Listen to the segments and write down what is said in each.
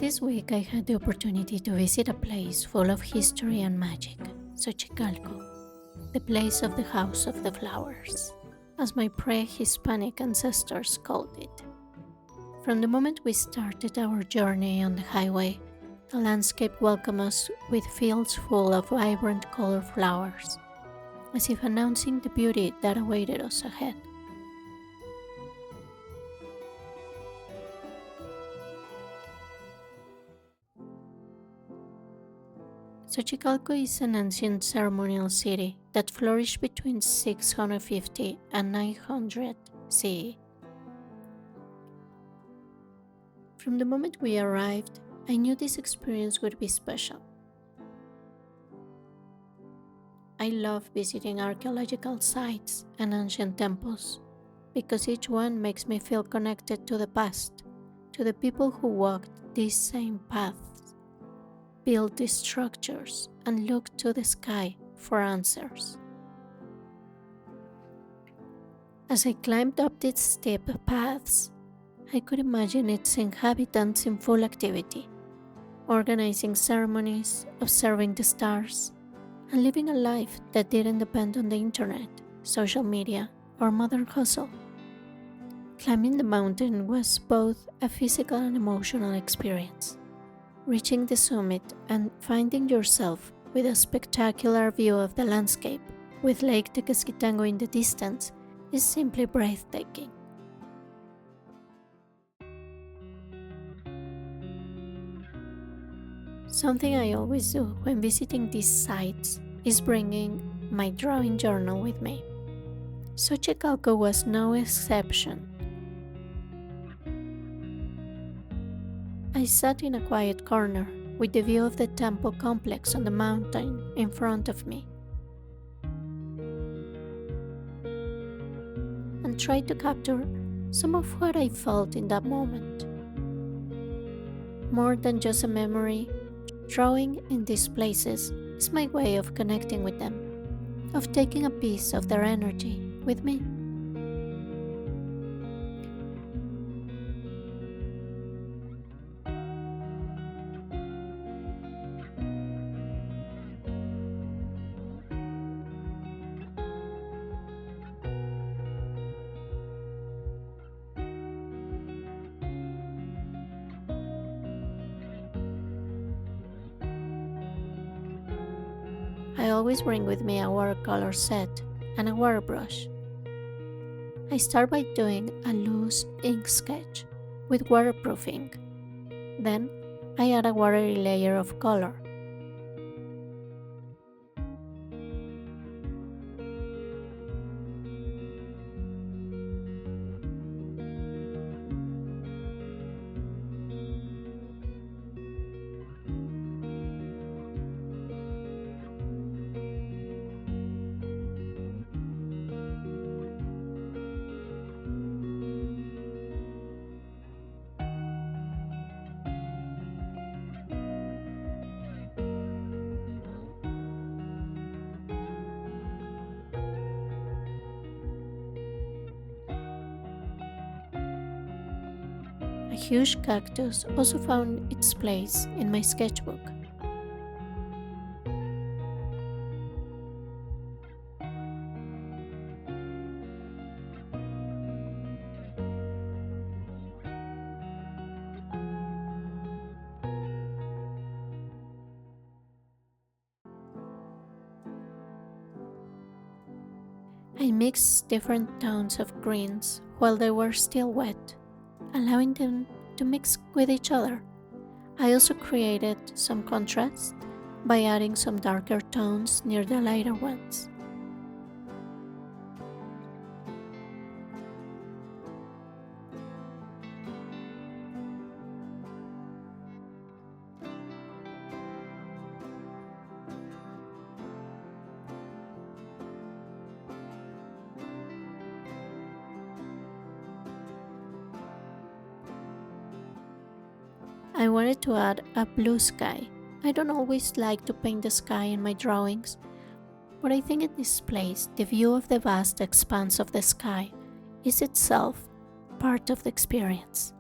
This week I had the opportunity to visit a place full of history and magic, Xochicalco, the place of the House of the Flowers, as my pre-Hispanic ancestors called it. From the moment we started our journey on the highway, the landscape welcomed us with fields full of vibrant colored flowers, as if announcing the beauty that awaited us ahead. Xochicalco is an ancient ceremonial city that flourished between 650 and 900 CE. From the moment we arrived, I knew this experience would be special. I love visiting archaeological sites and ancient temples because each one makes me feel connected to the past, to the people who walked these same paths, built these structures, and looked to the sky for answers. As I climbed up these steep paths, I could imagine its inhabitants in full activity, organizing ceremonies, observing the stars, and living a life that didn't depend on the internet, social media, or modern hustle. Climbing the mountain was both a physical and emotional experience. Reaching the summit and finding yourself with a spectacular view of the landscape, with Lake Tequesquitango in the distance, is simply breathtaking. Something I always do when visiting these sites is bringing my drawing journal with me. Xochicalco was no exception. I sat in a quiet corner with the view of the temple complex on the mountain in front of me and tried to capture some of what I felt in that moment. More than just a memory, drawing in these places is my way of connecting with them, of taking a piece of their energy with me. I always bring with me a watercolor set and a water brush. I start by doing a loose ink sketch with waterproof ink. Then I add a watery layer of color. A huge cactus also found its place in my sketchbook. I mixed different tones of greens while they were still wet, allowing them to mix with each other. I also created some contrast by adding some darker tones near the lighter ones. I wanted to add a blue sky. I don't always like to paint the sky in my drawings, but I think in this place the view of the vast expanse of the sky is itself part of the experience.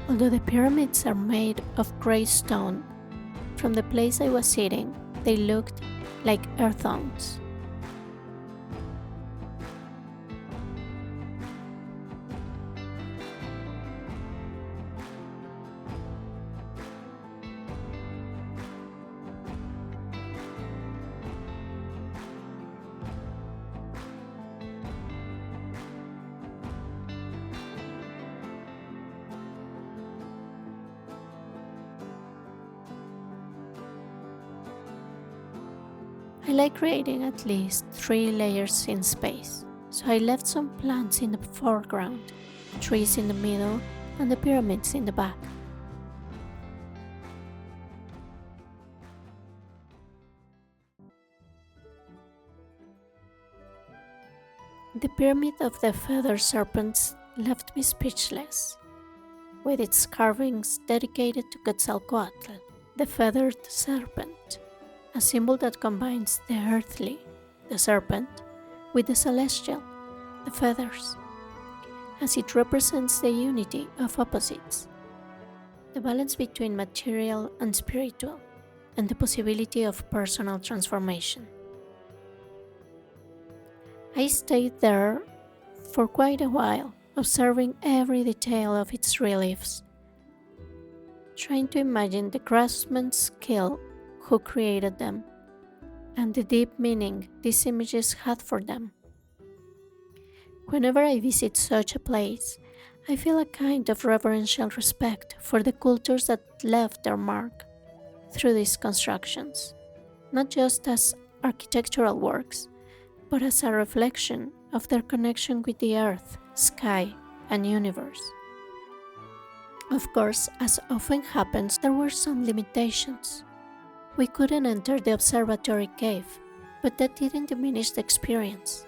Although the pyramids are made of grey stone, from the place I was sitting, they looked like earthstones. I like creating at least 3 layers in space, so I left some plants in the foreground, trees in the middle, and the pyramids in the back. The pyramid of the feathered serpents left me speechless, with its carvings dedicated to Quetzalcoatl, the feathered serpent, a symbol that combines the earthly, the serpent, with the celestial, the feathers, as it represents the unity of opposites, the balance between material and spiritual, and the possibility of personal transformation. I stayed there for quite a while, observing every detail of its reliefs, trying to imagine the craftsman's skill who created them and the deep meaning these images had for them. Whenever I visit such a place, I feel a kind of reverential respect for the cultures that left their mark through these constructions, not just as architectural works, but as a reflection of their connection with the earth, sky, and universe. Of course, as often happens, there were some limitations. We couldn't enter the observatory cave, but that didn't diminish the experience.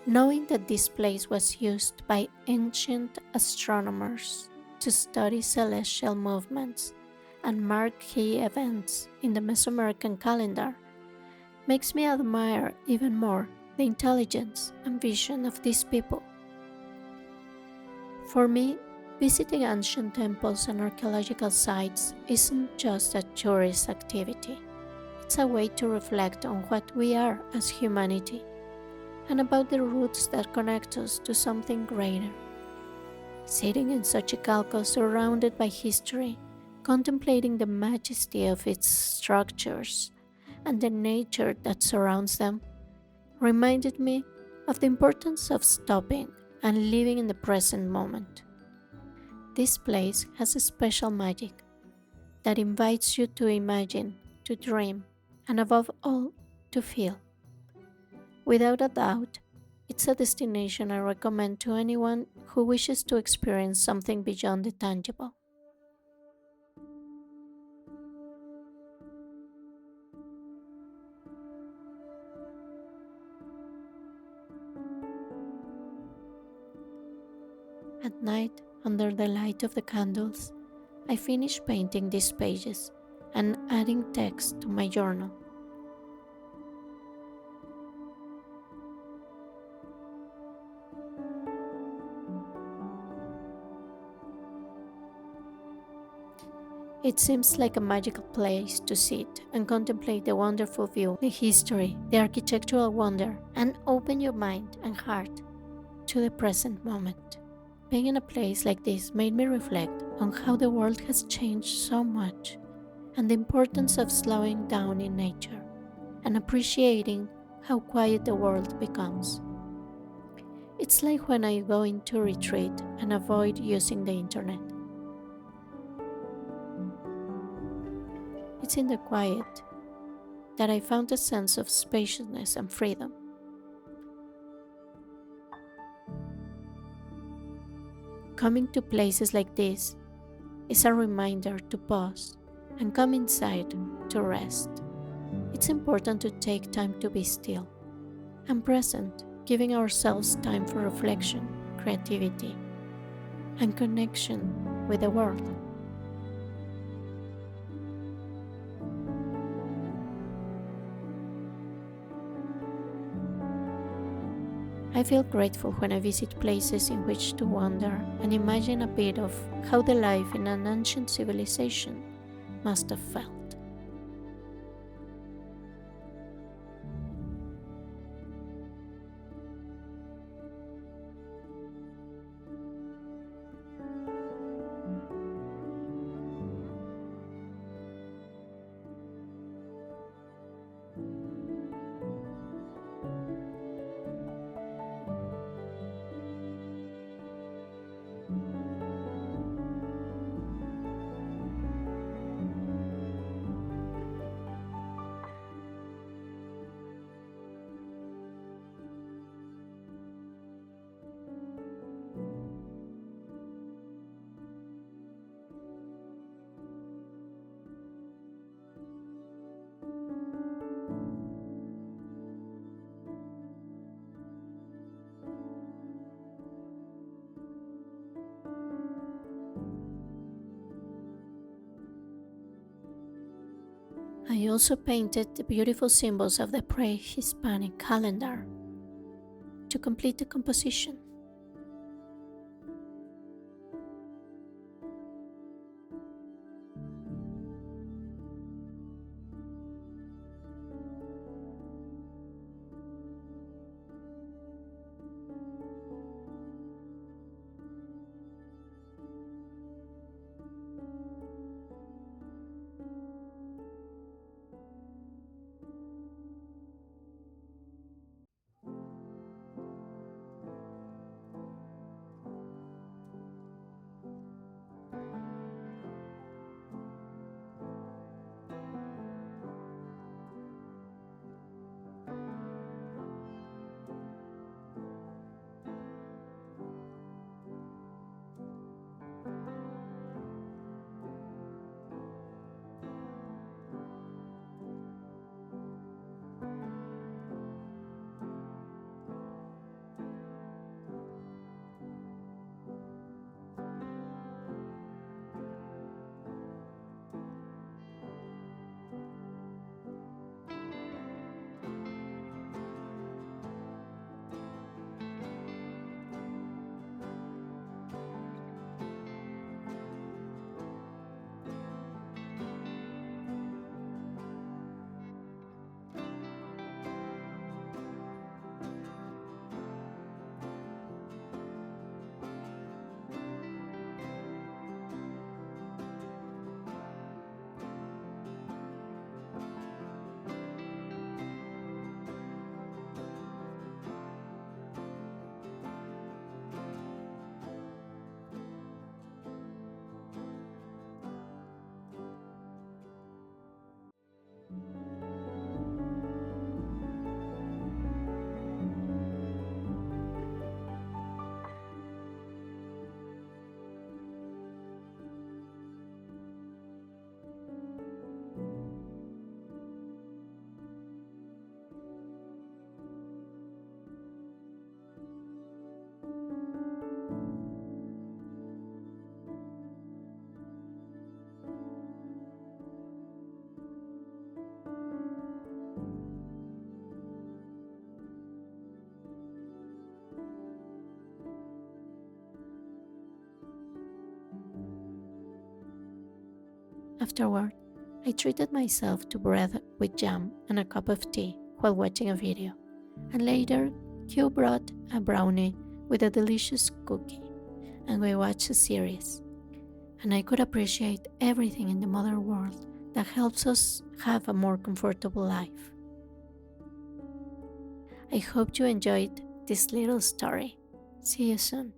Knowing that this place was used by ancient astronomers to study celestial movements and mark key events in the Mesoamerican calendar makes me admire even more the intelligence and vision of these people. For me, visiting ancient temples and archaeological sites isn't just a tourist activity. It's a way to reflect on what we are as humanity and about the roots that connect us to something greater. Sitting in Xochicalco surrounded by history, contemplating the majesty of its structures and the nature that surrounds them, reminded me of the importance of stopping and living in the present moment. This place has a special magic that invites you to imagine, to dream, and above all, to feel. Without a doubt, it's a destination I recommend to anyone who wishes to experience something beyond the tangible. At night, under the light of the candles, I finish painting these pages and adding text to my journal. It seems like a magical place to sit and contemplate the wonderful view, the history, the architectural wonder, and open your mind and heart to the present moment. Being in a place like this made me reflect on how the world has changed so much and the importance of slowing down in nature and appreciating how quiet the world becomes. It's like when I go into retreat and avoid using the internet. It's in the quiet that I found a sense of spaciousness and freedom. Coming to places like this is a reminder to pause and come inside to rest. It's important to take time to be still and present, giving ourselves time for reflection, creativity, and connection with the world. I feel grateful when I visit places in which to wander and imagine a bit of how the life in an ancient civilization must have felt. I also painted the beautiful symbols of the pre-Hispanic calendar to complete the composition. Afterward, I treated myself to bread with jam and a cup of tea while watching a video, and later Q brought a brownie with a delicious cookie, and we watched a series, and I could appreciate everything in the modern world that helps us have a more comfortable life. I hope you enjoyed this little story. See you soon.